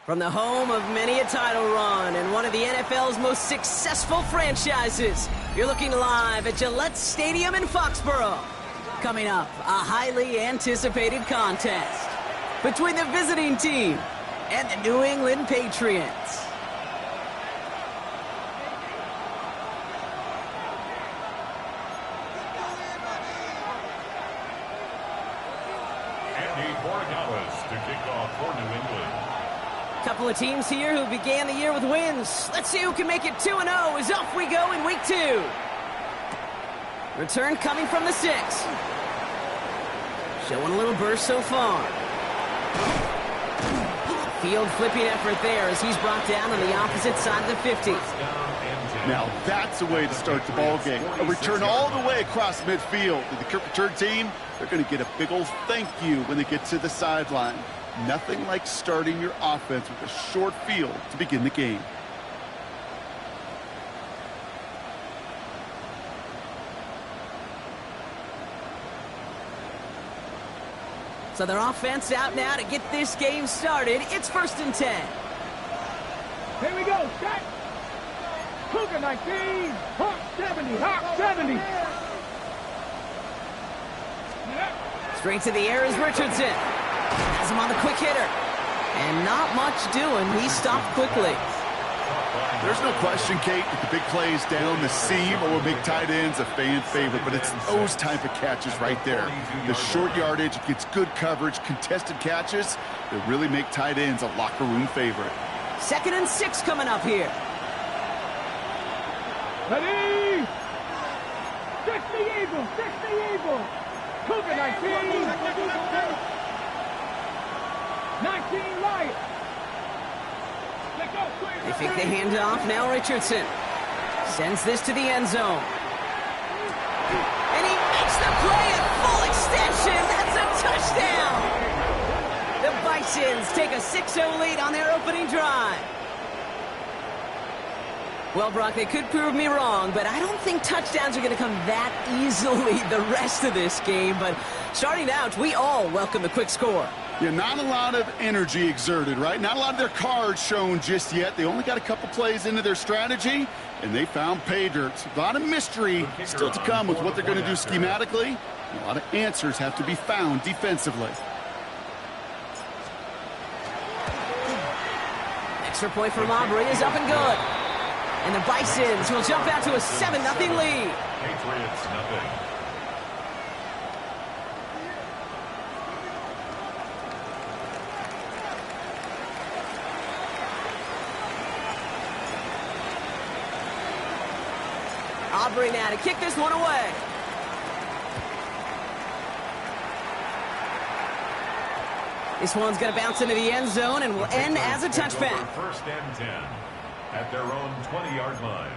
From the home of many a title run and one of the NFL's most successful franchises, you're looking live at Gillette Stadium in Foxborough. Coming up, a highly anticipated contest between the visiting team and the New England Patriots. To kick off for New England. Couple of teams here who began the year with wins. Let's see who can make it 2-0 as off we go in week 2. Return coming from the 6. Showing a little burst so far. Field flipping effort there as he's brought down on the opposite side of the 50. Now that's a way to start the ball game. A return all the way across midfield. And the kick return team, they're going to get a big old thank you when they get to the sideline. Nothing like starting your offense with a short field to begin the game. So their offense out now to get this game started. It's 1st and 10. Here we go, set. Cougar 19, Hawk 70, Hawk 70. Straight to the air is Richardson. Has him on the quick hitter. And not much doing. He stopped quickly. There's no question, Kate, that the big plays down the seam or big tight ends a fan favorite, but it's those type of catches right there. The short yardage gets good coverage, contested catches that really make tight ends a locker room favorite. 2nd and 6 coming up here. Ready? 60 Eagles, 60 Eagles. Cougar 19. 19 Lions. They fake the handoff. Now Richardson sends this to the end zone. And he makes the play at full extension. That's a touchdown. The Bisons take a 6-0 lead on their opening drive. Well, Brock, they could prove me wrong, but I don't think touchdowns are going to come that easily the rest of this game. But starting out, we all welcome the quick score. Yeah, not a lot of energy exerted, right? Not a lot of their cards shown just yet. They only got a couple plays into their strategy, and they found pay dirt. A lot of mystery still to come with what they're going to do schematically. A lot of answers have to be found defensively. Extra point for Aubrey is up and good. And the Bisons will jump out to a 7-0 lead. Patriots nothing. Aubrey now to kick this one away. This one's going to bounce into the end zone and will end as a touchback. 1st and 10 at their own 20-yard line.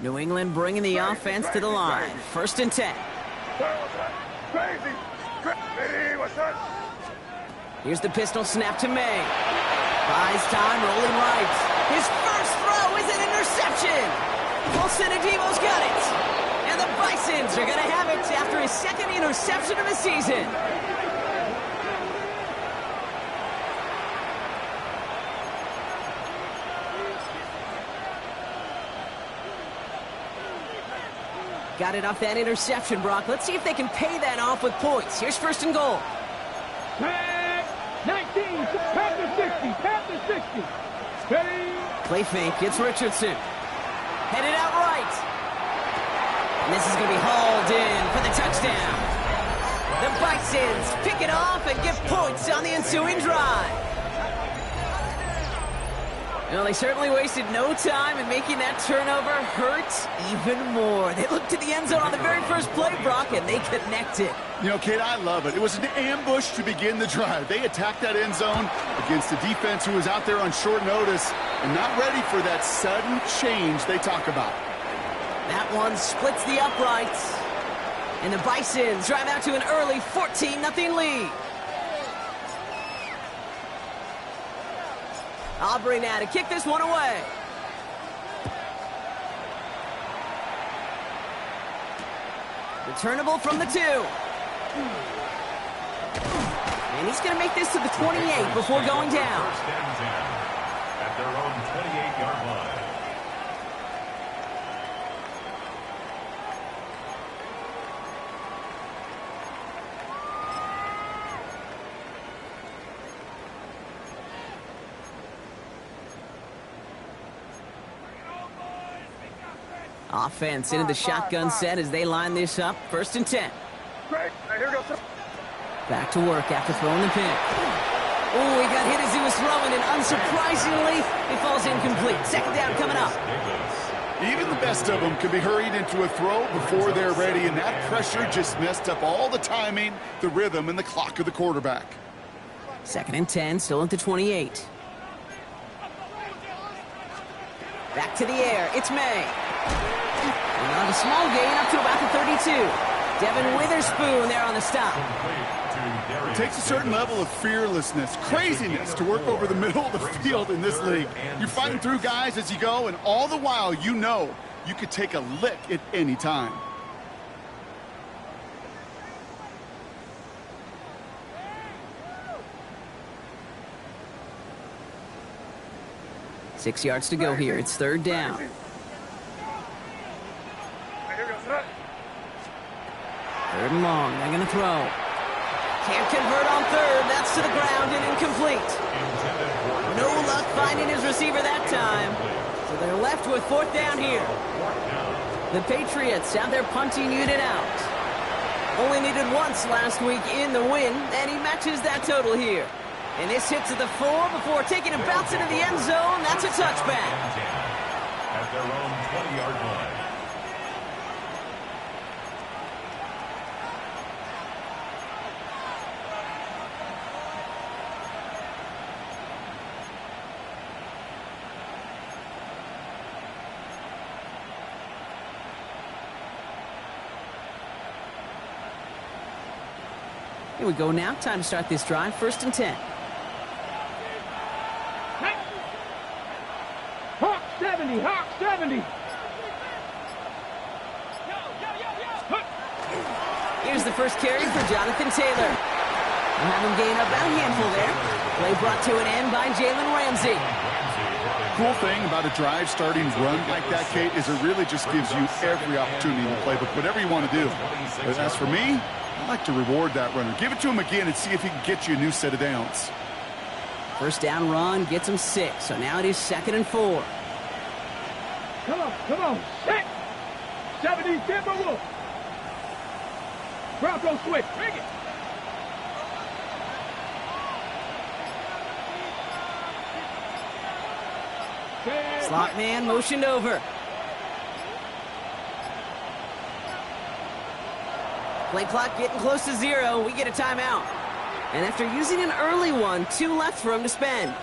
New England bringing the offense to the line. 1st and 10. Here's the pistol snap to May. Buys time, rolling right. His first throw is an interception. Wilson Adebo's got it. And the Bisons are going to have it after his 2nd interception of the season. Got it off that interception, Brock. Let's see if they can pay that off with points. Here's 1st and goal. 19, Panther 60, Panther 60. Ready? Play fake, it's Richardson. Headed out right. And this is going to be hauled in for the touchdown. The Bisons Bisons pick it off and get points on the ensuing drive. Well, they certainly wasted no time in making that turnover hurt even more. They looked to the end zone on the very first play, Brock, and they connected. You know, Kate, I love it. It was an ambush to begin the drive. They attacked that end zone against a defense who was out there on short notice and not ready for that sudden change they talk about. That one splits the uprights. And the Bisons drive out to an early 14-0 lead. Aubrey now to kick this one away. Returnable from the 2. And he's going to make this to the 28 before going down. First and 10 at their own 28-yard line. Offense into the shotgun set as they line this up. First and 10. Great. Here we go. Back to work after throwing the pick. Oh, he got hit as he was throwing, and unsurprisingly, it falls incomplete. Second down coming up. Even the best of them can be hurried into a throw before they're ready, and that pressure just messed up all the timing, the rhythm, and the clock of the quarterback. Second and 10, still at the 28. Back to the air. It's May. And on a small gain up to about the 32. Devin Witherspoon there on the stop. It takes a certain level of fearlessness, craziness to work over the middle of the field in this league. You're fighting through guys as you go, and all the while you know you could take a lick at any time. Six yards to go here. It's third down. Third and long. They're going to throw. Can't convert on third. That's to the ground and incomplete. No luck finding his receiver that time. So they're left with fourth down here. The Patriots have their punting unit out. Only needed once last week in the win, and he matches that total here. And this hits at the 4 before taking a bounce into the end zone. That's a touchback. At their own 20-yard line. Here we go now. Time to start this drive. First and 10. Hawk 70, Hawk 70. Here's the first carry for Jonathan Taylor. We'll have him gain about a handful there. Play brought to an end by Jalen Ramsey. Cool thing about a drive starting run like that, Kate, is it really just gives you every opportunity to play, but whatever you want to do. But as for me, I like to reward that runner. Give it to him again and see if he can get you a new set of downs. First down run gets him 6. So now it is second and 4. Come on, set. 70 Timberwolves. Bronco switch, bring it. Slot man motioned over. Play clock getting close to 0. We get a timeout. And after using an early one, 2 left for him to spend.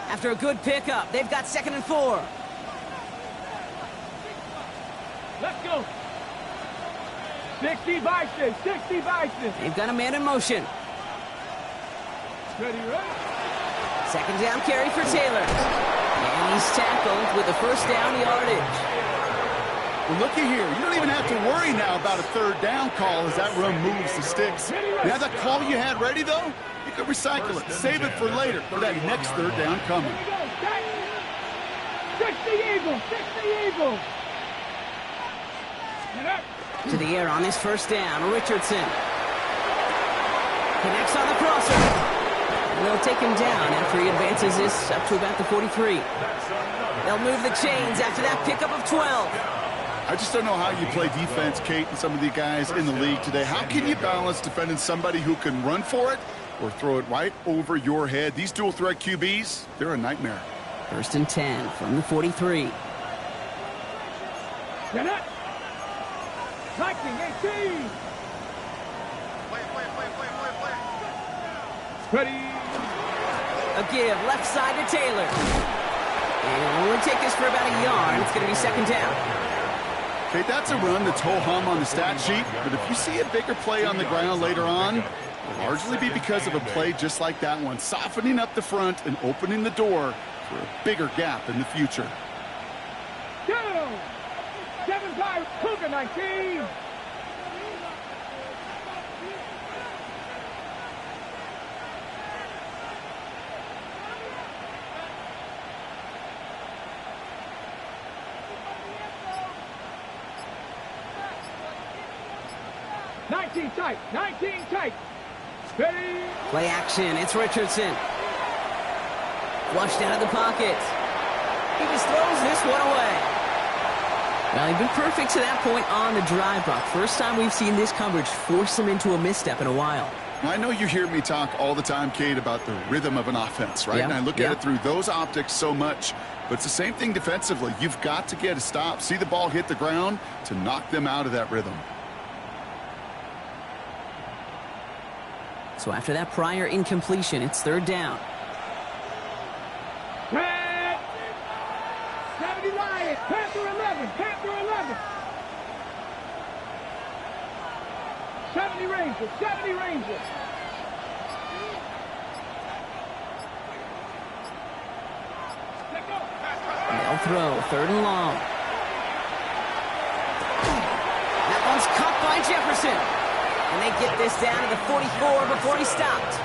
After a good pickup, they've got second and 4. Let's go. 60 Bison, 60 Bison. They've got a man in motion. Ready? Second down carry for Taylor. And he's tackled with the first down yardage. Well, looky here. You don't even have to worry now about a third down call as that run moves the sticks. You have that call you had ready, though? You could recycle it. Save it for later for that next third down coming. 60 Eagles, 60 Eagles. To the air on this first down, Richardson. Connects on the crosser. And they'll take him down after he advances this up to about the 43. They'll move the chains after that pickup of 12. I just don't know how you play defense, Kate, and some of the guys in the league today. How can you balance defending somebody who can run for it or throw it right over your head? These dual-threat QBs, they're a nightmare. 1st and 10 from the 43. Get up. 19-18. Ready. A give left side to Taylor. And it'll only take us for about a yard. It's going to be 2nd down. Okay, that's a run that's ho-hum on the stat sheet, but if you see a bigger play on the ground later on, it'll largely be because of a play just like that one, softening up the front and opening the door for a bigger gap in the future. Go. 7 Pirates, Cougar 19. Tight, 19 tight. Ready. Play action. It's Richardson. Flushed out of the pocket. He just throws this one away. Well, he'd been perfect to that point on the drive, Brock. First time we've seen this coverage force him into a misstep in a while. I know you hear me talk all the time, Kate, about the rhythm of an offense, right? Yeah, And I look yeah. at it through those optics so much. But it's the same thing defensively. You've got to get a stop, see the ball hit the ground to knock them out of that rhythm. So after that prior incompletion, it's 3rd down. Red. 70 Lions. Panther 11. Panther 11. 70 Rangers. 70 Rangers. They'll throw 3rd and long. That one's caught by Jefferson. And they get this down to the 44 before he stopped.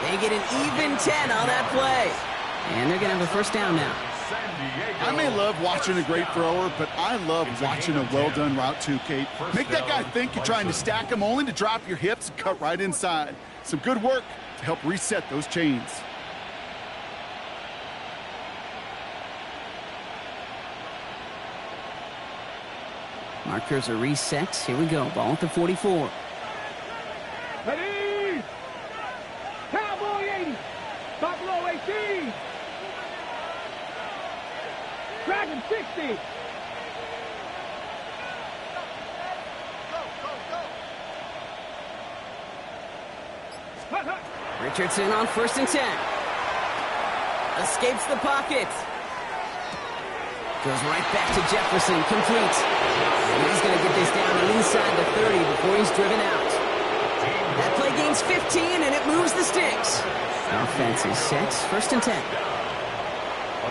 They get an even 10 on that play. And they're going to have a 1st down now. I may love watching a great thrower, but I love watching a well-done route too, Kate. Make that guy think you're trying to stack him only to drop your hips and cut right inside. Some good work to help reset those chains. Markers are reset. Here we go. Ball at the 44. Ready. Cowboy 80. Buffalo 18. Dragon 60. Richardson on 1st and 10. Escapes the pocket. Goes right back to Jefferson. Complete. And he's going to get this down to inside the 30 before he's driven out. That play gains 15, and it moves the sticks. Offense is set. 1st and 10.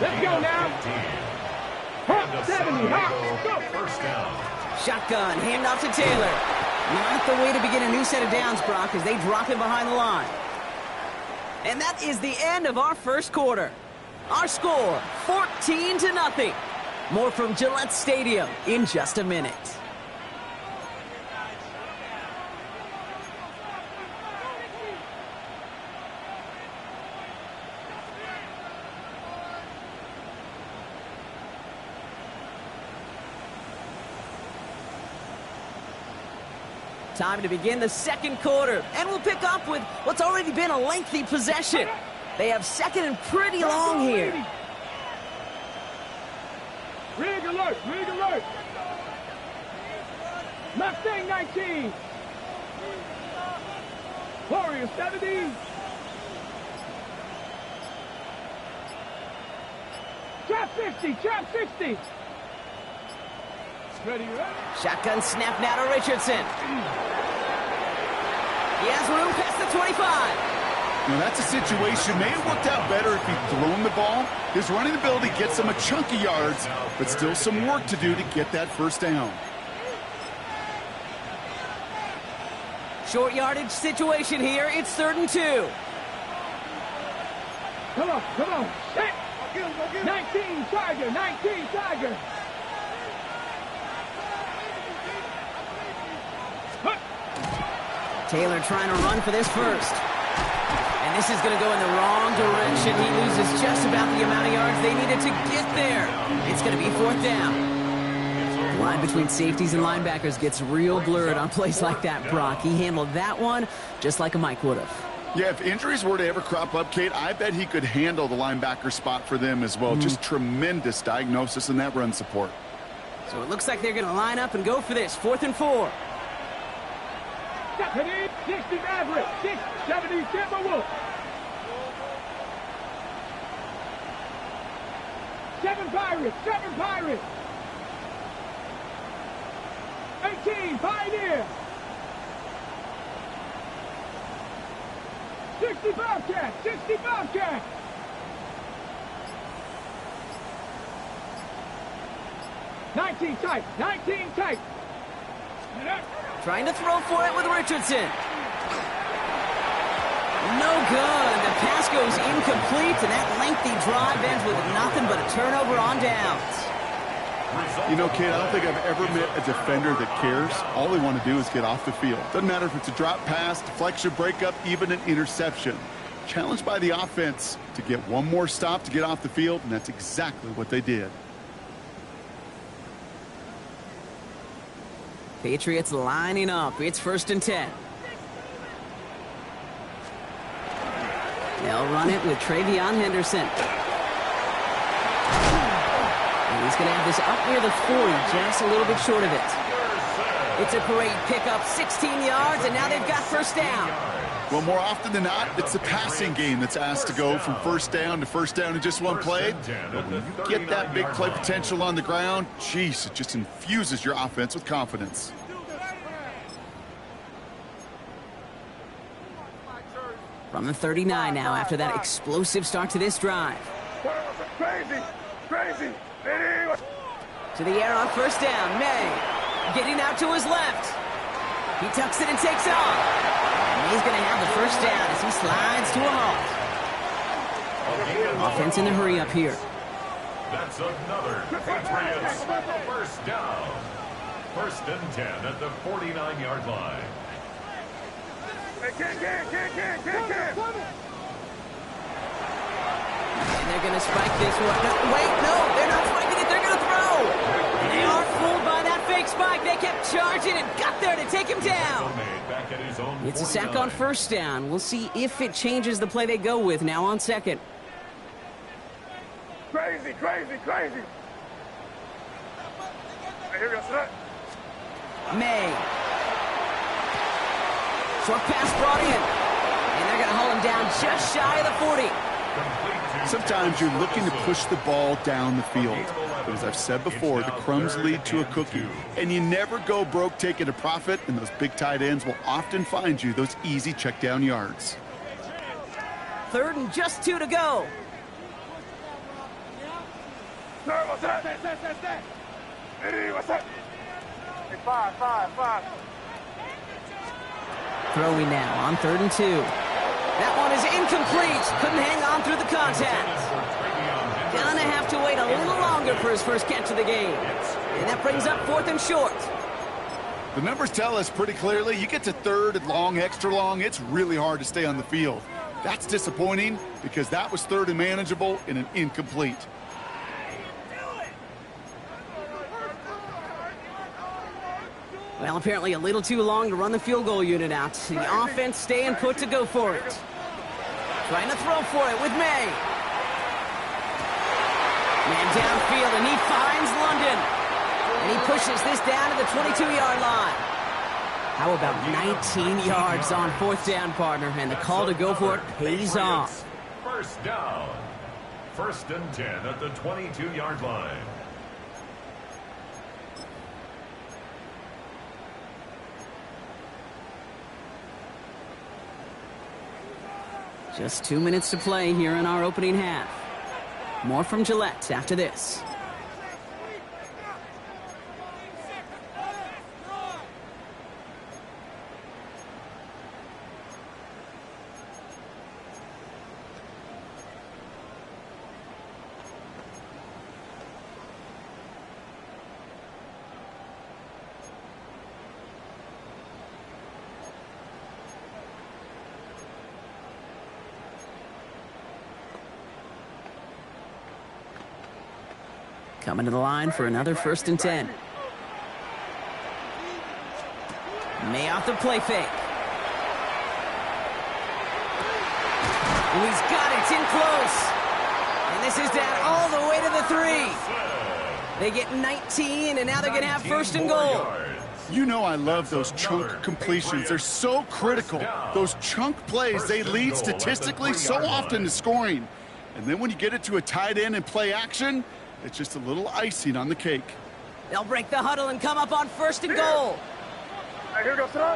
Let's go now. Hawk 70. Hawk. Go. 1st down. Shotgun. Handoff to Taylor. Not the way to begin a new set of downs, Brock, as they drop him behind the line. And that is the end of our 1st quarter. Our score, 14-0. More from Gillette Stadium in just a minute. Time to begin the 2nd quarter, and we'll pick up with what's already been a lengthy possession. They have 2nd and pretty long here. Rig alert, rig alert. Mustang 19. Warrior 70. Trap 60, trap 60. Ready, ready. Shotgun snap now to Richardson. He has room past the 25. Now that's a situation. May have worked out better if he'd thrown the ball. His running ability gets him a chunk of yards, but still some work to do to get that 1st down. Short yardage situation here. It's 3rd and 2. Come on, come on. Set. 19 Tiger, 19 Tiger. Taylor trying to run for this 1st. And This is going to go in the wrong direction. He loses just about the amount of yards they needed to get there. It's going to be 4th down. The line between safeties and linebackers gets real blurred on plays like that, Brock. He handled that one just like a Mike would have. Yeah, if injuries were to ever crop up, Kate, I bet he could handle the linebacker spot for them as well. Just tremendous diagnosis in that run support. So it looks like they're going to line up and go for this. 4th and 4. 60 Maverick, 70 Timberwolf. 7 Pirates, 7 Pirates. 18 Pioneer. 60 Bobcat, 60 Bobcat. Nineteen tight, 19 tight. Trying to throw for it with Richardson. No good. The pass goes incomplete, and that lengthy drive ends with nothing but a turnover on downs. You know, Kate, I don't think I've ever met a defender that cares. All they want to do is get off the field. Doesn't matter if it's a drop pass, deflection, breakup, even an interception. Challenged by the offense to get one more stop to get off the field, and that's exactly what they did. Patriots lining up. It's 1st and 10. They'll run it with Travion Henderson. And he's going to have this up near the 40, just a little bit short of it. It's a great pickup, 16 yards, and now they've got 1st down. Well, more often than not, it's the passing game that's asked to go from 1st down to 1st down in just one play. But when you get that big play potential on the ground, geez, it just infuses your offense with confidence. From the 39 now after that explosive start to this drive. Crazy, crazy. To the air on 1st down. May getting out to his left. He tucks it and takes off. And he's going to have the 1st down as he slides to a halt. Offense in a hurry up here. That's another Patriots 1st down. 1st and 10 at the 49-yard line. Hey, can. And they're going to spike this one. No, wait, no, they're not spiking it. They're going to throw. They are fooled by that fake spike. They kept charging and got there to take him down. It's a sack on 1st down. We'll see if it changes the play they go with now on 2nd. Crazy. Hey, here we go, set. May. Short pass brought in. And they're going to hold him down just shy of the 40. Sometimes you're looking to push the ball down the field. But as I've said before, the crumbs lead to a cookie. And you never go broke taking a profit, and those big tight ends will often find you those easy check down yards. 3rd and just 2 to go. Sir, what's that? Hey, what's that? Hey, 5. Throwing now on 3rd and 2. That one is incomplete. Couldn't hang on through the contact. Gonna have to wait a little longer for his first catch of the game. And that brings up 4th and short. The numbers tell us pretty clearly, you get to 3rd and long, extra long, it's really hard to stay on the field. That's disappointing because that was 3rd and manageable in an incomplete. Well, apparently a little too long to run the field goal unit out. The offense staying put to go for it. Trying to throw for it with May. Man downfield, and he finds London. And he pushes this down to the 22-yard line. How about 19 yards on 4th down, partner? And the call to go for it pays off. 1st down. 1st and 10 at the 22-yard line. Just 2 minutes to play here in our opening half. More from Gillette after this. Coming to the line for another 1st and 10. May off the play fake. He's got it. It's in close. And this is down all the way to the 3. They get 19, and now they're going to have 1st and goal. You know I love those chunk completions. They're so critical. Those chunk plays, they lead statistically so often to scoring. And then when you get it to a tight end and play action, it's just a little icing on the cake. They'll break the huddle and come up on 1st and goal. Here goes Throw.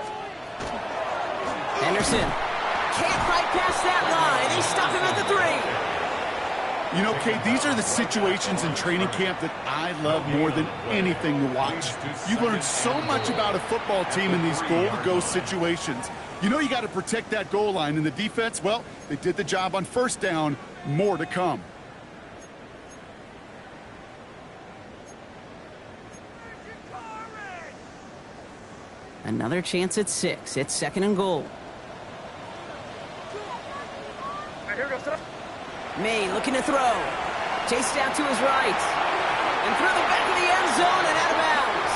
Henderson can't fight past that line. They stop him at the 3. You know, Kate, these are the situations in training camp that I love more than anything to watch. You learn so much about a football team in these goal-to-go situations. You know you got to protect that goal line, and the defense, well, they did the job on 1st down. More to come. Another chance at 6. It's 2nd and goal. Here goes Throw. May looking to throw. Chased out to his right. And through the back of the end zone and out of bounds.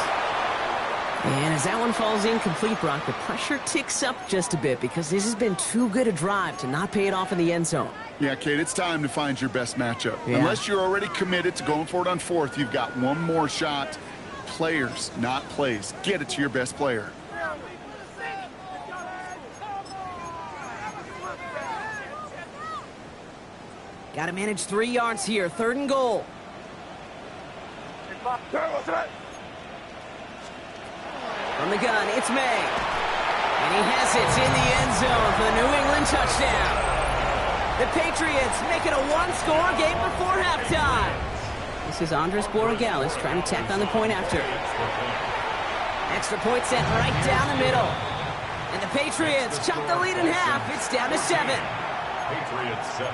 And as that one falls incomplete, Brock, the pressure ticks up just a bit because this has been too good a drive to not pay it off in the end zone. Yeah, Kate, it's time to find your best matchup. Yeah. Unless you're already committed to going for it on 4th, you've got one more shot. Players, not plays. Get it to your best player. Got to manage 3 yards here. 3rd and goal. From the gun, it's May. And he has it in the end zone for the New England touchdown. The Patriots make it a 1-score game before halftime. This is Andres Borregales trying to tack on the point after. Extra point sent right down the middle. And the Patriots chop the lead in half. It's down to 7. Patriots 7.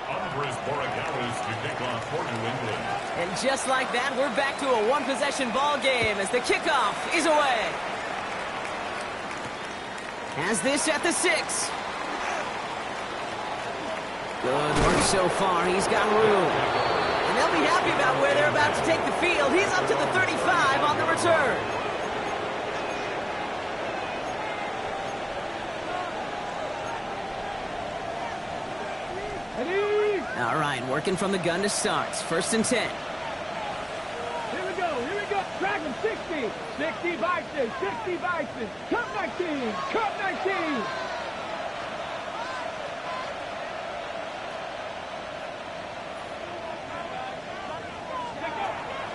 Andres Borregales to kick off for New England. And just like that, we're back to a 1-possession ball game as the kickoff is away. Has this at the 6. Good work so far. He's got room. And they'll be happy about where they're about to take the field. He's up to the 35 on the return. All right, working from the gun to start. 1st and 10. Here we go. Drag him 60. 60 Bison. 60 Bison. Cup 19. Cup 19.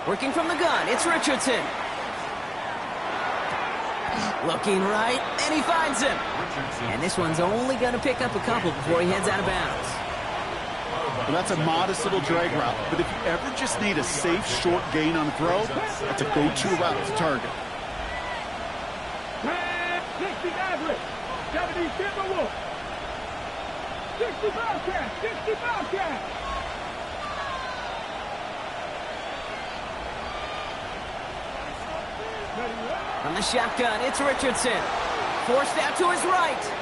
Working from the gun, it's Richardson. Looking right, and he finds him. And this one's only going to pick up a couple before he heads out of bounds. Well, that's a modest little drag route, but if you ever just need a safe, short gain on the throw, that's a go-to route to target. 60 average. 70 Timberwolf. 60 Bobcat. 60 Bobcat. From the shotgun, it's Richardson. Forced out to his right.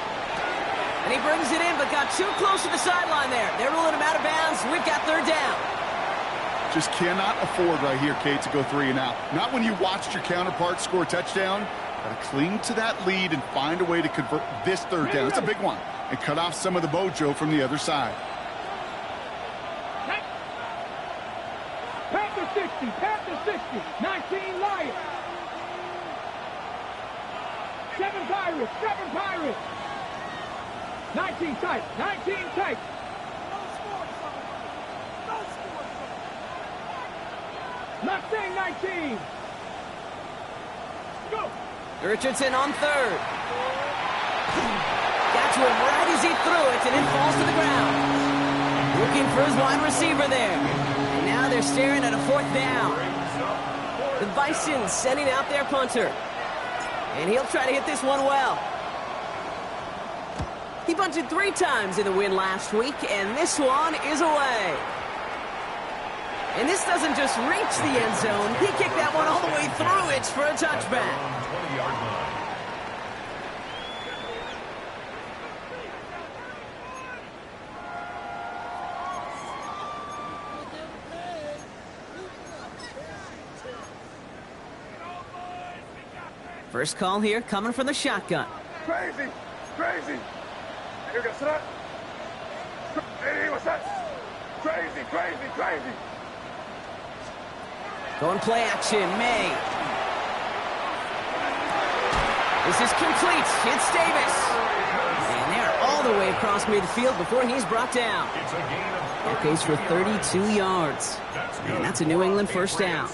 And he brings it in, but got too close to the sideline there. They're ruling him out of bounds. We've got 3rd down. Just cannot afford right here, Kate, to go 3 and out. Not when you watched your counterpart score a touchdown. Got to cling to that lead and find a way to convert this 3rd down. It's a big one. And cut off some of the mojo from the other side. Panther 60. Panther 60. 19 Lions. 7 Pirates. 7 Pirates. 19 tight. 19 tight. Not saying 19. Go. Richardson on 3rd. Got to him right as he threw it, and it falls to the ground. Looking for his wide receiver there. And now they're staring at a 4th down. The Bison sending out their punter. And he'll try to hit this one well. He bunted 3 times in the win last week, and this one is away. And this doesn't just reach the end zone. He kicked that one all the way through it for a touchback. 20-yard line. First call here coming from the shotgun. Crazy. Here we go, sit up. Hey, what's that? Crazy. Going play action, May. This is complete. It's Davis. And they're all the way across midfield before he's brought down. It's a gain of That goes for 32 yards. And that's a New England first down.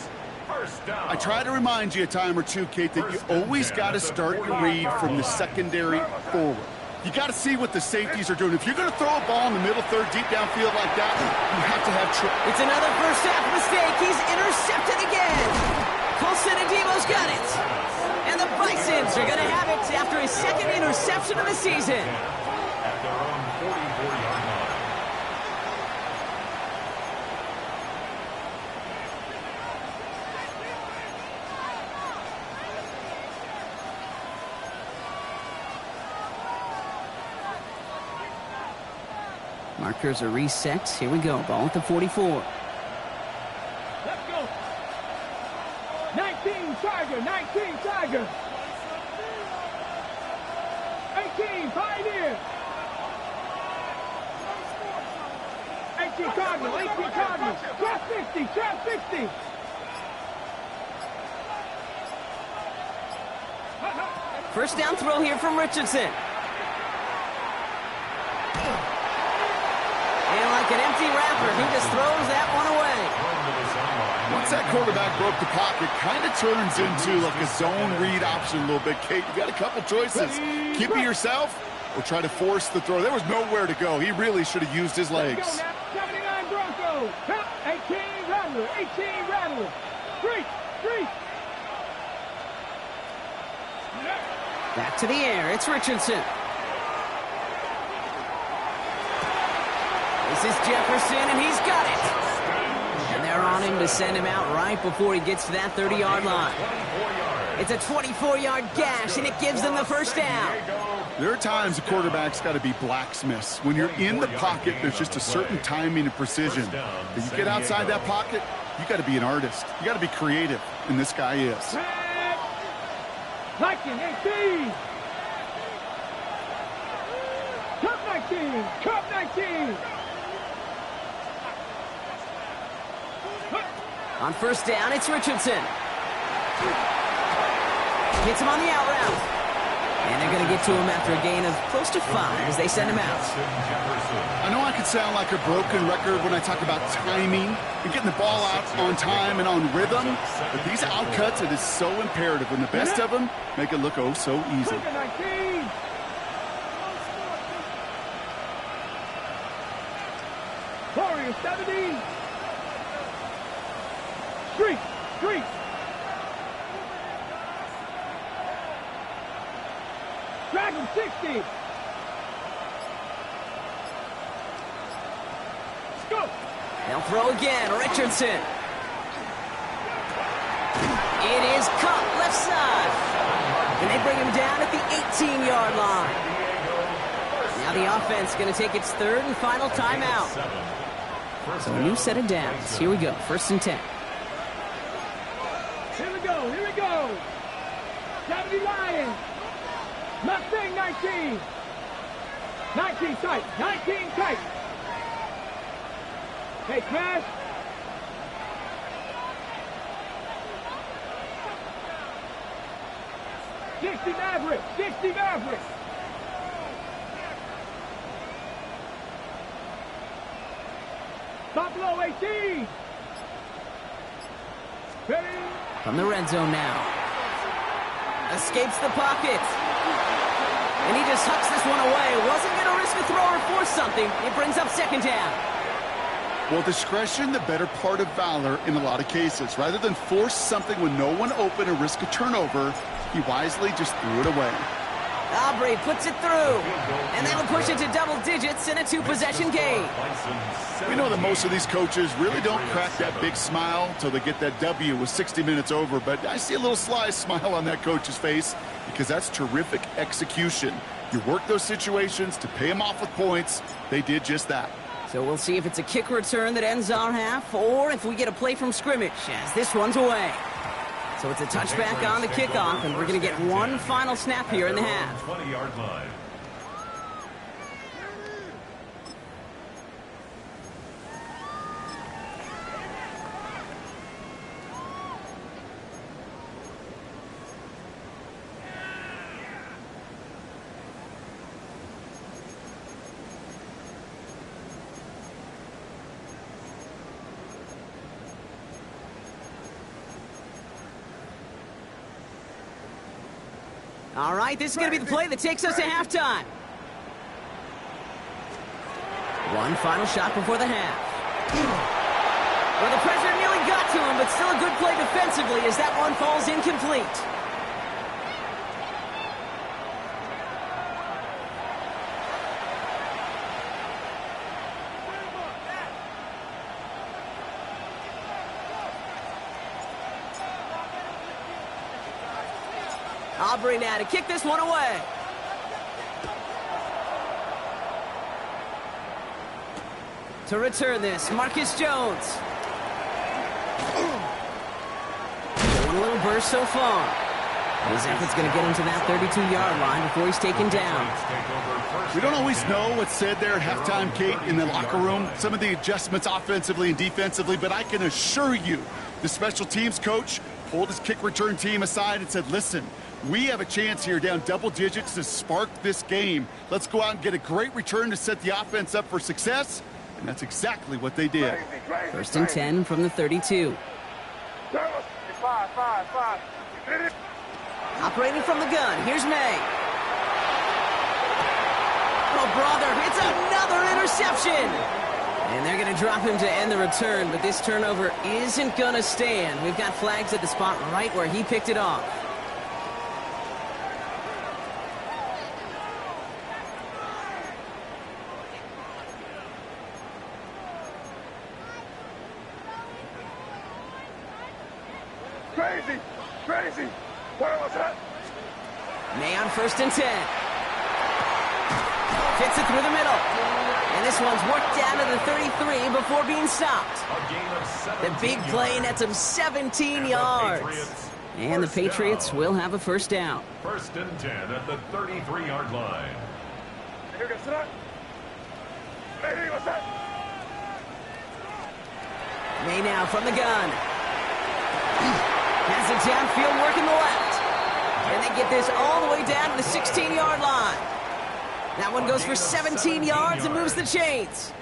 I try to remind you a time or two, Kate, that you always got to start your read from the secondary forward. You got to see what the safeties are doing. If you're going to throw a ball in the middle third, deep downfield like that, you have to have It's another first half mistake. He's intercepted again. Colson and Devo's got it. And the Bisons are going to have it after his second interception of the season. At their own 44-yard line. Markers are reset. Here we go. Ball at the 44. Let's go. 19 Tiger. 18 Pioneer. 18 Cardinal. Trap 60. First down throw here from Richardson. And like an empty wrapper, he just throws that one away. Once that quarterback broke the pocket, kind of turns into like a zone read option a little bit. Kate, you got a couple choices. Keep it yourself or try to force the throw. There was nowhere to go. He really should have used his legs. 79 Broncos. 18 Rattler. Street. Back to the air. It's Richardson. This is Jefferson, and he's got it. And they're on him to send him out right before he gets to that 30-yard line. It's a 24-yard gash, and it gives them the first down. There are times a quarterback's got to be blacksmiths. When you're in the pocket, there's just a certain timing and precision. But you get outside that pocket, you got to be an artist. You got to be creative, and this guy is. Liking 18. Cup 19. On first down, it's Richardson. Hits him on the out route. And they're going to get to him after a gain of close to 5 as they send him out. I know I could sound like a broken record when I talk about timing and getting the ball out on time and on rhythm, but these out cuts, it is so imperative, and the best of them make it look oh so easy. 19. Warrior 70. Street. Dragon 60. Go. They'll throw again. Richardson. It is caught left side. And they bring him down at the 18-yard line. Now the offense going to take its third and final timeout. So a new set of downs. Here we go. First and 10. Here we go. 70 Lions. Mustang 19. 19 tight. Hey, Crash. Sixty Maverick. Buffalo 18. Ready? From the red zone now. Escapes the pocket. And he just hucks this one away. Wasn't going to risk a throw or force something. It brings up second down. Well, discretion, the better part of valor in a lot of cases. Rather than force something when no one open and risk a turnover, he wisely just threw it away. Aubrey puts it through. And that'll push it to double digits in a 2-possession game. We know that most of these coaches really don't crack that big smile until they get that W with 60 minutes over, but I see a little sly smile on that coach's face because that's terrific execution. You work those situations to pay them off with points. They did just that. So we'll see if it's a kick return that ends our half or if we get a play from scrimmage as this one's away. So it's a touchback on the kickoff, and we're going to get one final snap here in the half. 20-yard line. All right, this is going to be the play that takes us to halftime. One final shot before the half. Well, the pressure nearly got to him, but still a good play defensively as that one falls incomplete. Aubrey now to kick this one away. To return this, Marcus Jones. One little burst so far. His effort's going to get him to that 32-yard line before he's taken down. We don't always know what's said there at halftime, Kate, in the locker room. Some of the adjustments offensively and defensively, but I can assure you the special teams coach pulled his kick return team aside and said, listen, we have a chance here down double digits to spark this game. Let's go out and get a great return to set the offense up for success. And that's exactly what they did. First and 10 from the 32. Operating from the gun, here's May. Oh, brother, it's another interception. And they're going to drop him to end the return, but this turnover isn't going to stand. We've got flags at the spot right where he picked it off. Crazy. Where was that? May on first and 10. Fits it through the middle. And this one's worked down to the 33 before being stopped. The big play nets him 17 yards. And the Patriots will have a first down. First and 10 at the 33-yard line. May now from the gun. Has it downfield working the left. And they get this all the way down to the 16-yard line. That one goes for 17 yards and moves the chains.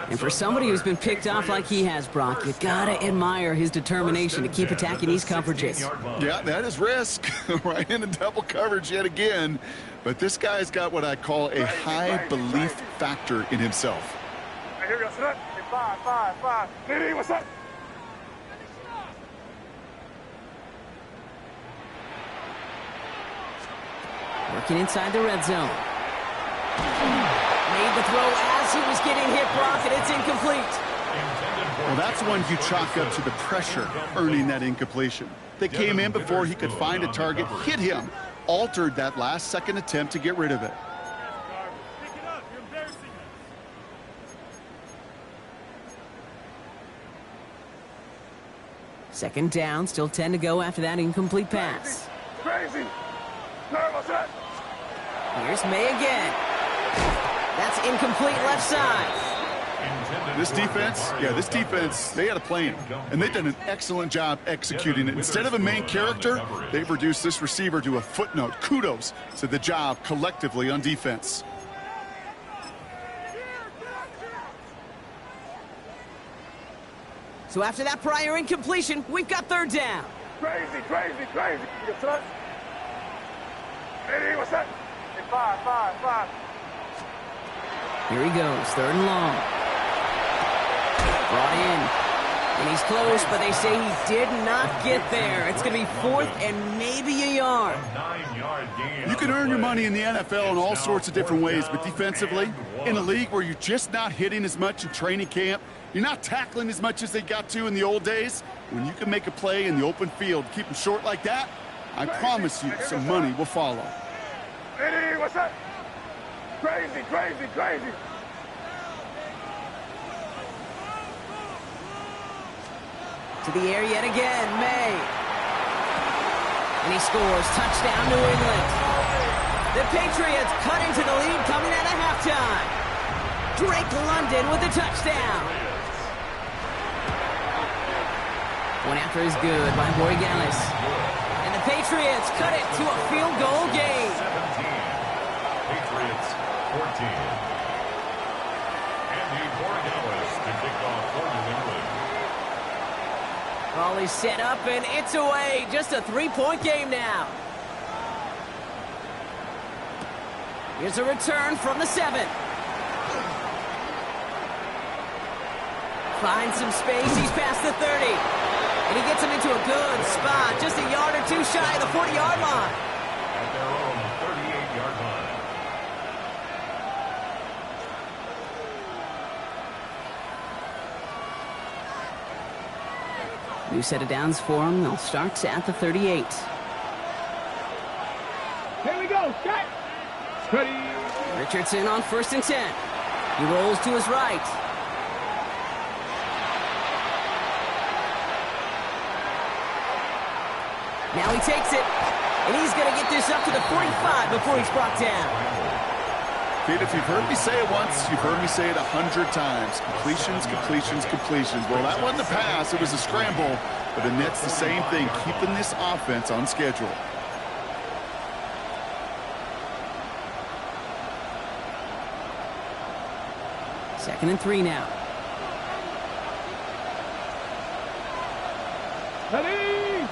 And for somebody who's been picked off like he has, Brock, you gotta admire his determination to keep attacking these coverages. Yeah, that is risk. Right into double coverage yet again. But this guy's got what I call a high belief factor in himself. What's up? Working inside the red zone. Made the throw as he was getting hit, Brock, and it's incomplete. Well, that's one you chalk up to the pressure earning that incompletion. They came in before he could find a target, hit him, altered that last-second attempt to get rid of it. Second down, still 10 to go after that incomplete pass. Crazy. Here's May again. That's incomplete left side. This defense, they had a plan, and they've done an excellent job executing it. Instead of a main character, they've reduced this receiver to a footnote. Kudos to the job collectively on defense. So after that prior incompletion, we've got third down. Crazy. What's that? 5. Here he goes, third and long. Brought in. And he's close, but they say he did not get there. It's going to be fourth and maybe a yard. You can earn your money in the NFL in all sorts of different ways, but defensively, in a league where you're just not hitting as much in training camp, you're not tackling as much as they got to in the old days, when you can make a play in the open field, keep them short like that, I promise you some money will follow. Hey, what's that? Crazy. To the air yet again, May. And he scores. Touchdown, New England. The Patriots cut into the lead coming out of halftime. Drake London with the touchdown. One after is good by Borregales. And the Patriots cut it to a field goal game. 17. Patriots 14. Andy Borregales to kick off for New England. Ball is set up and it's away. Just a 3-point game now. Here's a return from the 7. Finds some space. He's past the 30. And he gets him into a good spot. Just a yard or two shy of the 40-yard line. At their own 38-yard line. New set of downs for him. They'll start at the 38. Here we go. Set. Ready. Richardson on 1st and 10. He rolls to his right. Now he takes it, and he's going to get this up to the 45 before he's brought down. Kid, if you've heard me say it once, you've heard me say it 100 times. Completions, completions, completions. Well, that wasn't a pass. It was a scramble. But the Nets, the same thing, keeping this offense on schedule. Second and 3 now. Ready.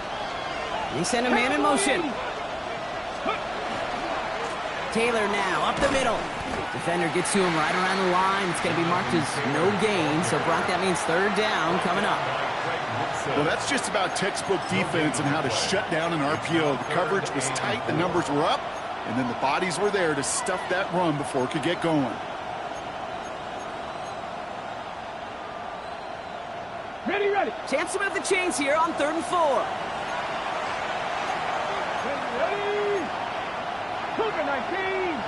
He sent a man in motion. Taylor now up the middle. Defender gets to him right around the line. It's going to be marked as no gain. So, Brock, that means 3rd down coming up. Well, that's just about textbook defense and how to shut down an RPO. The coverage was tight, the numbers were up, and then the bodies were there to stuff that run before it could get going. Ready, ready. Chance to move the chains here on 3rd and 4. Ready. Cougar 19.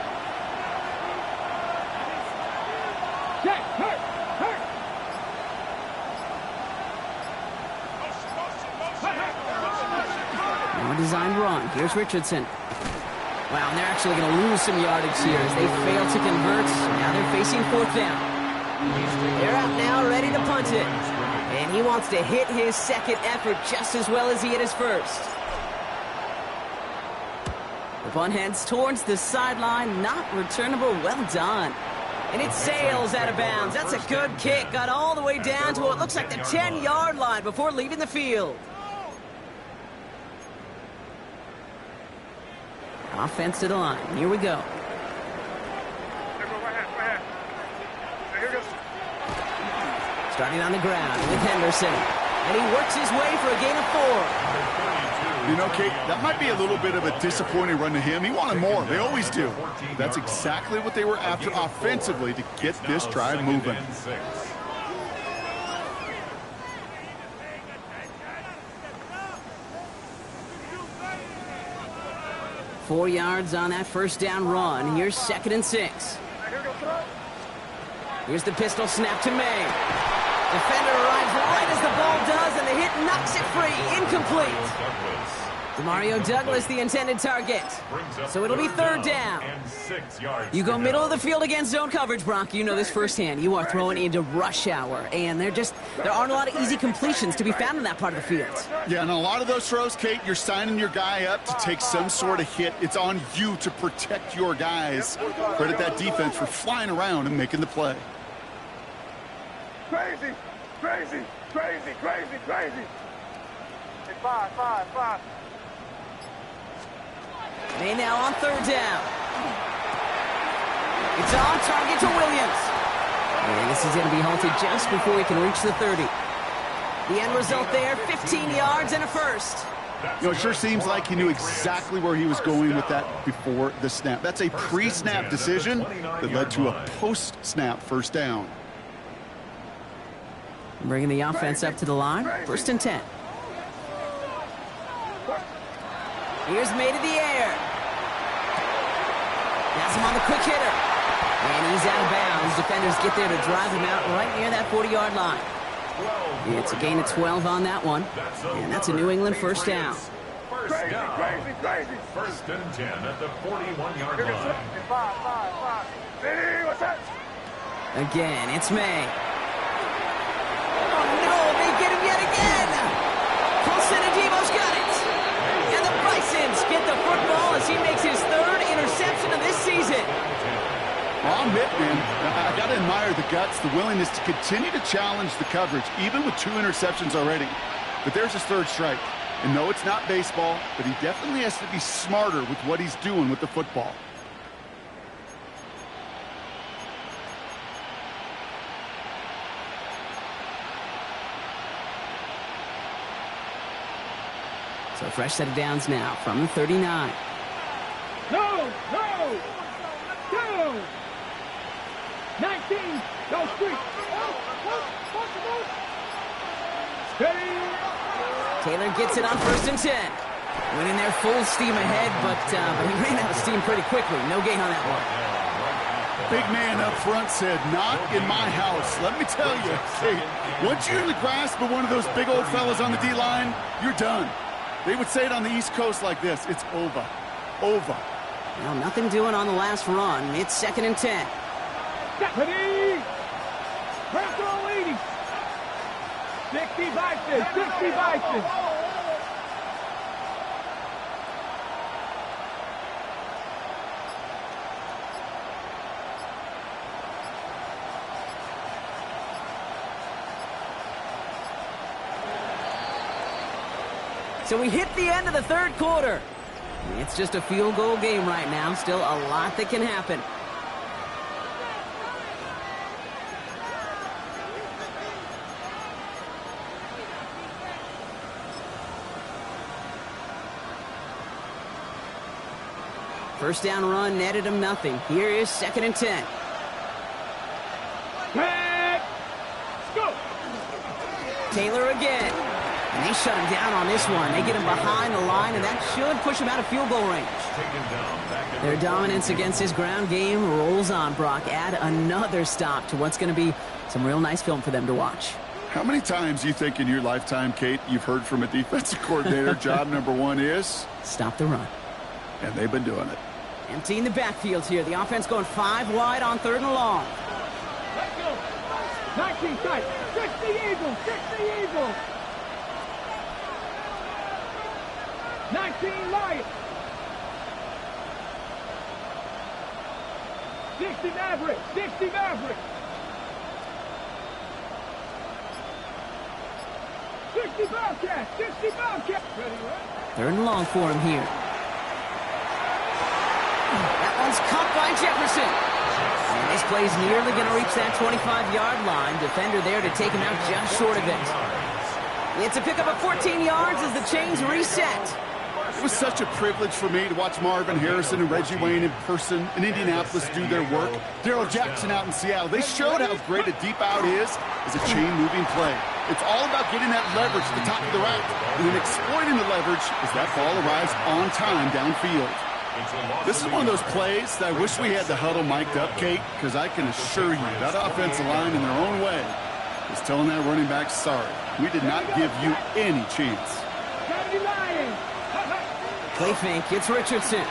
Check. Hurt. Now a designed run. Here's Richardson. Wow, and they're actually going to lose some yardage here as they fail to convert. Now they're facing 4th down. They're out now, ready to punt it. And he wants to hit his second effort just as well as he hit his first. The punt heads towards the sideline, not returnable. Well done. And it sails out of bounds. That's a good kick. Got all the way down to what looks like the 10-yard line before leaving the field. Offense to the line. Here we go. Starting on the ground with Henderson. And he works his way for a gain of 4. You know, Kate, that might be a little bit of a disappointing run to him. He wanted more. They always do. That's exactly what they were after offensively to get this drive moving. 4 yards on that 1st down run. Here's 2nd and 6. Here's the pistol snap to May. Defender arrives right as the ball does, and the hit knocks it free. Incomplete. Demario Douglas, the intended target. So it'll be 3rd down. You go middle of the field against zone coverage, Brock. You know this firsthand. You are throwing into rush hour, and there aren't a lot of easy completions to be found in that part of the field. Yeah, and a lot of those throws, Kate, you're signing your guy up to take some sort of hit. It's on you to protect your guys. Credit that defense for flying around and making the play. Crazy. Hey, five. May now on 3rd down. It's on target to Williams. And this is going to be halted just before he can reach the 30. The end result there, 15 yards and a first. You know, it sure seems like he knew exactly where he was going with that before the snap. That's a pre-snap decision that led to a post-snap 1st down. Bringing the offense up to the line. 1st and 10. Here's May to the air. That's him on the quick hitter. And he's out of bounds. Defenders get there to drive him out right near that 40-yard line. It's a gain of 12 on that one. And that's a New England 1st down. First down. First and 10 at the 41-yard line. Again, it's May. Oh, no, they get him yet again. Colson and Devo's got it. And the Bisons get the football as he makes his third interception of this season. Well, I'll admit, man, I got to admire the guts, the willingness to continue to challenge the coverage, even with 2 interceptions already. But there's his third strike. And no, it's not baseball, but he definitely has to be smarter with what he's doing with the football. So a fresh set of downs now from the 39. No! 19! Go street! Steady! Taylor gets it on first and 10. Went in there full steam ahead, but he ran out of steam pretty quickly. No gain on that one. Big man up front said, not in my house. Let me tell you, hey, once you're in the grasp of one of those big old fellas on the D-line, you're done. They would say it on the East Coast like this, it's over. Over. Well, nothing doing on the last run. It's second and 10. Stephanie! Personal leading! 60 Bisons! 60 Bisons! So we hit the end of the third quarter. It's just a field goal game right now. Still a lot that can happen. First down run netted him nothing. Here is second and 10. Let's go! Taylor again. And they shut him down on this one. They get him behind the line, and that should push him out of field goal range. Their dominance against his ground game rolls on, Brock. Add another stop to what's going to be some real nice film for them to watch. How many times do you think in your lifetime, Kate, you've heard from a defensive coordinator, job number 1 is? Stop the run. And they've been doing it. Empty in the backfield here. The offense going 5 wide on 3rd and long. Let's go! 19 tight! 60 Eagles! 60 Eagles! 19 Lions! 60 Mavericks! 60 Mavericks! 60 Bobcats! 60 Bobcats! Ready, right? 3rd and long for him here. That one's caught by Jefferson. And this play's nearly going to reach that 25-yard line. Defender there to take him out just short of it. It's a pickup of 14 yards as the chains reset. It was such a privilege for me to watch Marvin Harrison and Reggie Wayne in person in Indianapolis do their work. Darryl Jackson out in Seattle. They showed how great a deep out is as a chain-moving play. It's all about getting that leverage to the top of the route and then exploiting the leverage as that ball arrives on time downfield. This is one of those plays that I wish we had the huddle mic'd up, Kate, because I can assure you that offensive line in their own way is telling that running back, sorry, we did not give you any chance. Play fake, it's Richardson.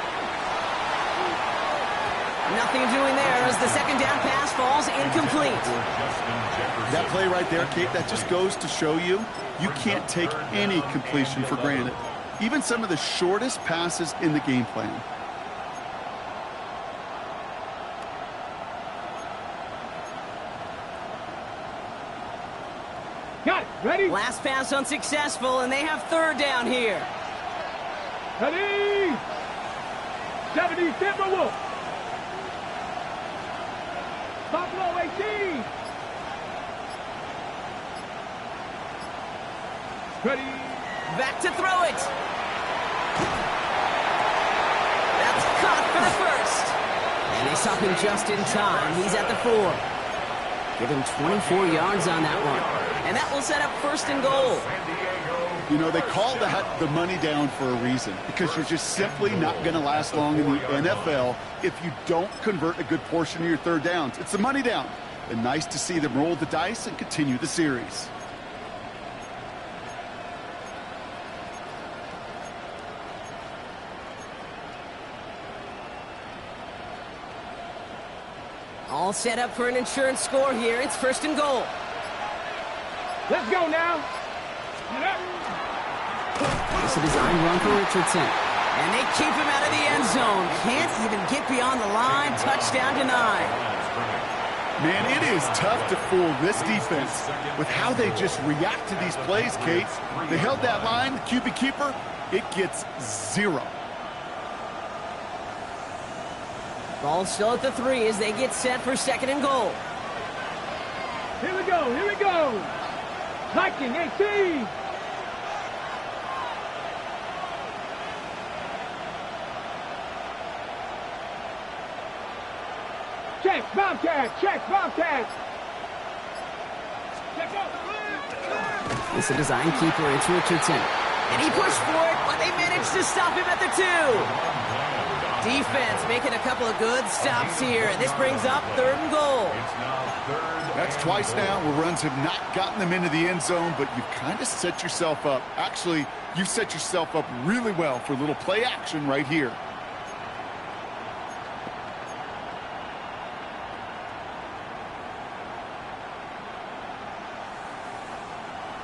Nothing doing there as the second down pass falls incomplete. That play right there, Kate, that just goes to show you, you can't take any completion for granted. Even some of the shortest passes in the game plan. Got it. Ready? Last pass unsuccessful, and they have 3rd down here. Ready? 70 Timberwolves. Buffalo 18. Ready? Back to throw it. That's caught for the first. And they stop him just in time. He's at the 4. Give him 24 yards on that one. And that will set up 1st and goal. You know, they call that the money down for a reason, because you're just simply not going to last long in the NFL if you don't convert a good portion of your 3rd downs. It's the money down. And nice to see them roll the dice and continue the series. All set up for an insurance score here. It's 1st and goal. Let's go now. It's a design run for Richardson. And they keep him out of the end zone. Can't even get beyond the line. Touchdown denied. Man, it is tough to fool this defense with how they just react to these plays, Kate. They held that line, the QB keeper, it gets 0. Ball still at the 3 as they get set for 2nd and goal. Here we go, here we go. Viking 18. Check, Bobcat, check, Bobcat. It's a design keeper, it's Richardson. And he pushed for it, but they managed to stop him at the 2. Defense making a couple of good stops here, and this brings up 3rd and goal. That's twice now where runs have not gotten them into the end zone, but you've kind of set yourself up. Actually, you've set yourself up really well for a little play action right here.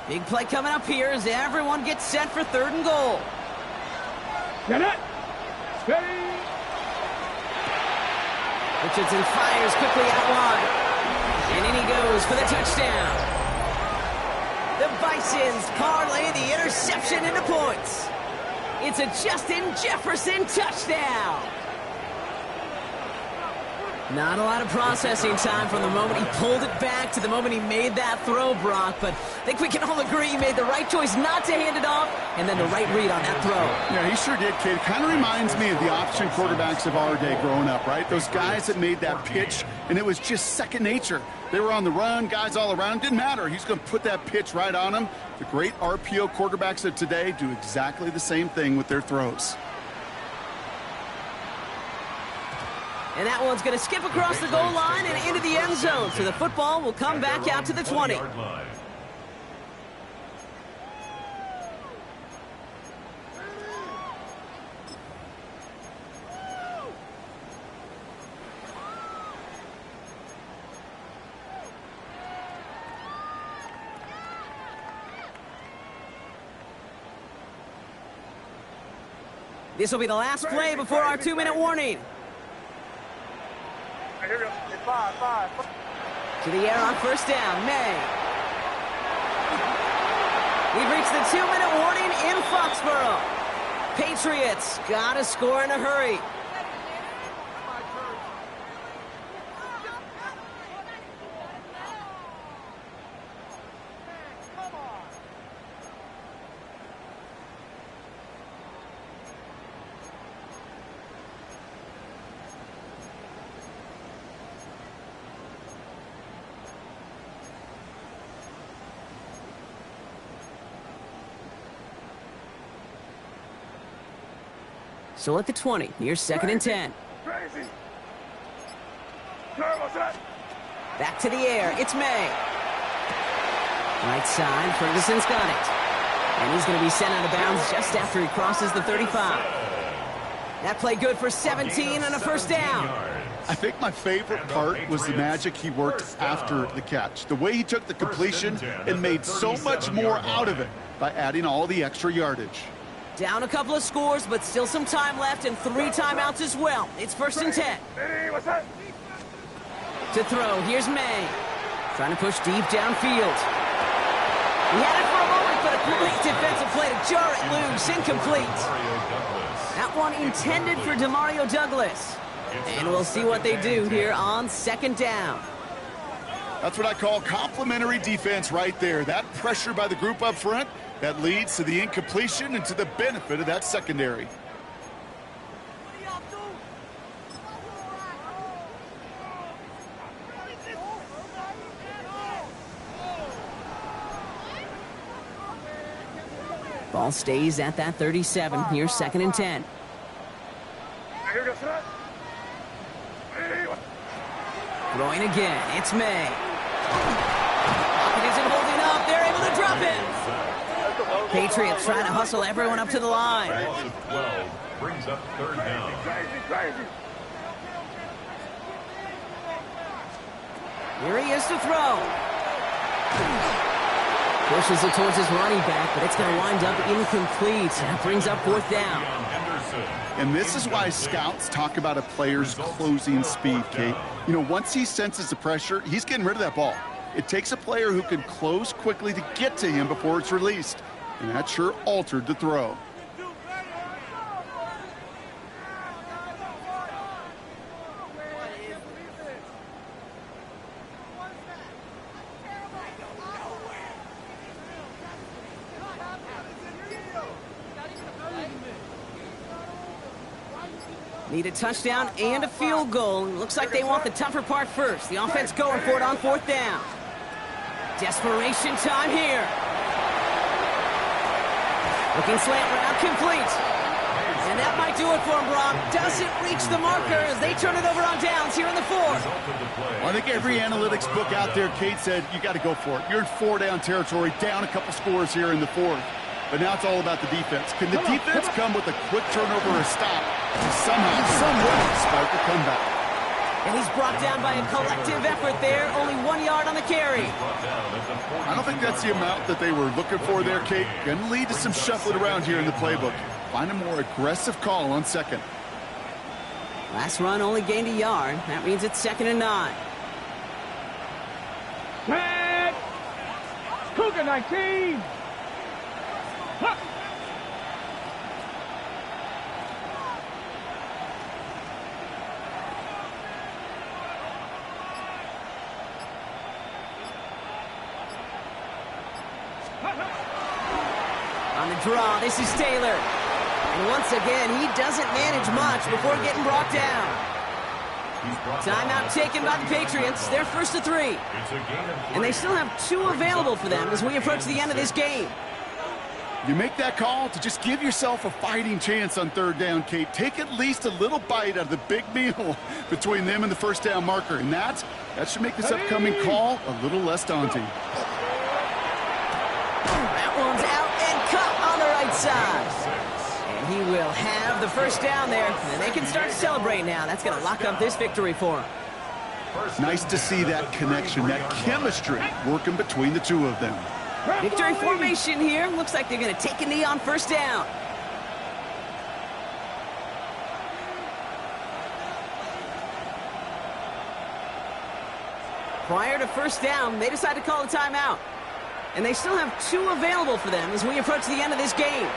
Big play coming up here as everyone gets set for 3rd and goal. Get it. Ready. Richardson fires quickly out wide. And in he goes for the touchdown. The Bisons parlay the interception into points. It's a Justin Jefferson touchdown. Not a lot of processing time from the moment he pulled it back to the moment he made that throw, Brock. But I think we can all agree he made the right choice not to hand it off, and then the right read on that throw. Yeah, he sure did, kid. Kind of reminds me of the option quarterbacks of our day growing up, right? Those guys that made that pitch, and it was just second nature. They were on the run, guys all around. Didn't matter. He's going to put that pitch right on them. The great RPO quarterbacks of today do exactly the same thing with their throws. And that one's going to skip across the goal line and into the end zone. So the football will come back out to the 20. This will be the last play before our 2-minute warning. Here we go. It's 5. To the air on 1st down, May. We've reached the 2-minute warning in Foxborough. Patriots got to score in a hurry. So at the 20, here's 2nd and 10. Crazy. Back to the air, it's May. Right side, Ferguson's got it. And he's going to be sent out of bounds just after he crosses the 35. That play good for 17 and a 1st down. I think my favorite part was the magic he worked after the catch. The way he took the completion and made so much more out of it by adding all the extra yardage. Down a couple of scores, but still some time left and 3 timeouts as well. It's 1st and 10. To throw, here's May. Trying to push deep downfield. He had it for a moment, but a great defensive play to jar it loose. Incomplete. That one intended for Demario Douglas. And we'll see what they do here on 2nd down. That's what I call complimentary defense right there. That pressure by the group up front, that leads to the incompletion and to the benefit of that secondary. Ball stays at that 37. Here's 2nd and 10. Throwing again. It's May. Pocket isn't holding up. They're able to drop it. Patriots trying to hustle everyone up to the line. 12 brings up 3rd down. Crazy. Here he is to throw. Pushes it towards his running back, but it's going to wind up incomplete. That brings up fourth down. And this is why scouts talk about a player's closing speed, Kate. You know, once he senses the pressure, he's getting rid of that ball. It takes a player who can close quickly to get to him before it's released. And that sure altered the throw. Need a touchdown and a field goal. Looks like they want the tougher part first. The offense going for it on fourth down. Desperation time here. Looking slant route, complete. And that might do it for him, Brock. Doesn't reach the marker as they turn it over on downs here in the fourth. Well, I think every analytics book out there, Kate, said you got to go for it. You're in four-down territory, down a couple scores here in the fourth. But now it's all about the defense. Can the defense come with a quick turnover or a stop to somehow, somewhere, spark a comeback? And he's brought down by a collective effort there. Only 1 yard on the carry. I don't think that's the amount that they were looking for there, Kate. Going to lead to some shuffling around here in the playbook. Find a more aggressive call on second. Last run only gained a yard. That means it's 2nd and 9. Tag! Cougar 19! Huh. On the draw, this is Taylor. And once again, he doesn't manage much before getting brought down. Timeout taken by the Patriots. They're first to 3. And they still have 2 available for them as we approach the end of this game. You make that call to just give yourself a fighting chance on third down, Kate. Take at least a little bite out of the big meal between them and the first down marker. And that should make this upcoming call a little less daunting. That one's out and cut on the right side. And he will have the first down there. And they can start to celebrate now. That's going to lock up this victory for him. Nice to see that connection, that chemistry working between the two of them. Victory formation here. Looks like they're going to take a knee on first down. Prior to first down, they decide to call a timeout. And they still have 2 available for them as we approach the end of this game.